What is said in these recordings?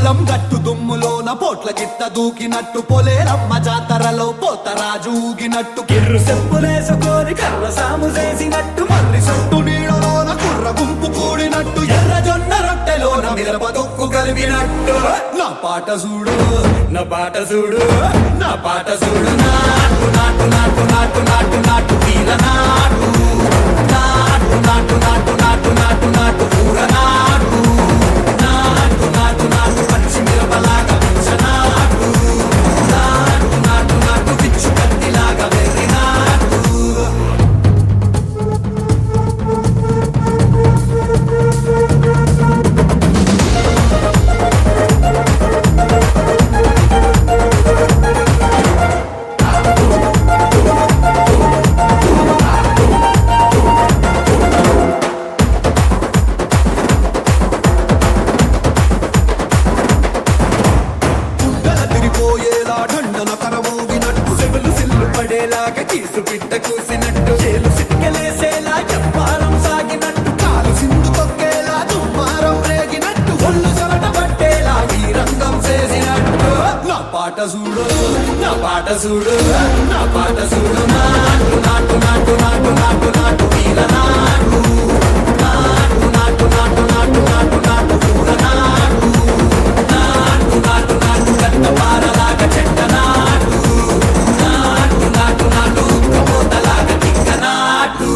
పొలం గట్టు దుమ్ములోన పోట్ల గిత్త దూకినట్టు పొలేరమ్మ జాతరలో పోతరాజు ఊగినట్టు కిర్రు చెప్పులేసుకొని కర్ర సాము చేసినట్టు మర్రి సొట్టు నీడలోన కుర్ర గుంపు కూడినట్టు ఎర్ర జొన్న రొట్టెలోన మిరప దొక్కు కలిపినట్టు నా పాట చూడు నా పాట చూడు నా పాట చూడు నాటు నాటు నాటు నాటు నాటు నాటు వీర నాటు నాటు నాటు నాటు నాటు నాటు నాటు ఊర నాటు నాటు నాటు నాటు పచ్చి మిరపలాగా నాటు నాటు నాటు నాటు పిచ్చు కత్తిలాగా వెర్రి నాటు పోయేలా ఢండన కరమోగినట్టు సెవలు సిల్లు పడేలాగా కీసు పిట్ట కూసినట్టు చేలు సిక్కలేసేలా చెప్పారం సాగినట్టు కాలు సింధు తొక్కేలా దుమ్మారం రేగినట్టు ఒళ్ళు చెమట పట్టేలా ఈ రంగం చేసినట్టు నా పాట చూడు నా పాట చూడు నా పాట చూడు నాటు నాటు నాటు నాటు నాటు నాటు వీర నాటు నాటు నాటు నాటు నాటు నాటు నాటు ఊర నాటు నాటు నాటు నాటు గంట పారలాగా చెట్ట నాటు నాటు నాటు నాటు ఉక్కబోతలాగా టిక్క నాటు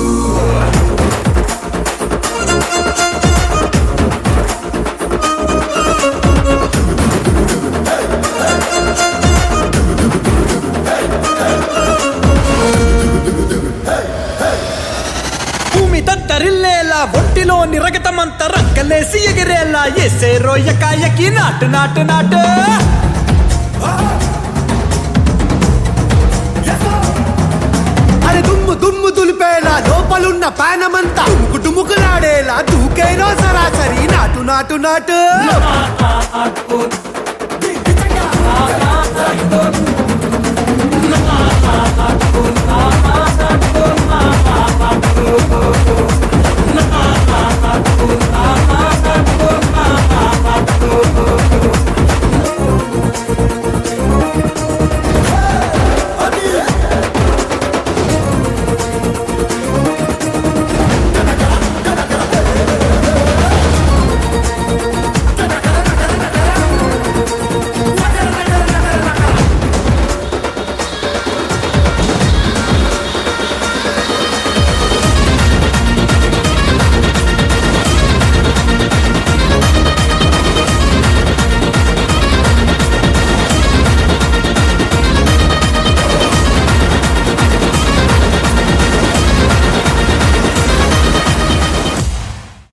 భూమి దద్దరిల్లేలా ఒంటిలోని రగతమంతా రక్కలేసి ఎగిరేలా ఎసే రోయకాయకి నాటు నాటు నాటు అరే దుమ్ము దుమ్ము దులిపేలా లోపలున్న పానమంతా డుముకులాడేలా దూకేరో సరాసరి నాటు నాటు నాటు నాటు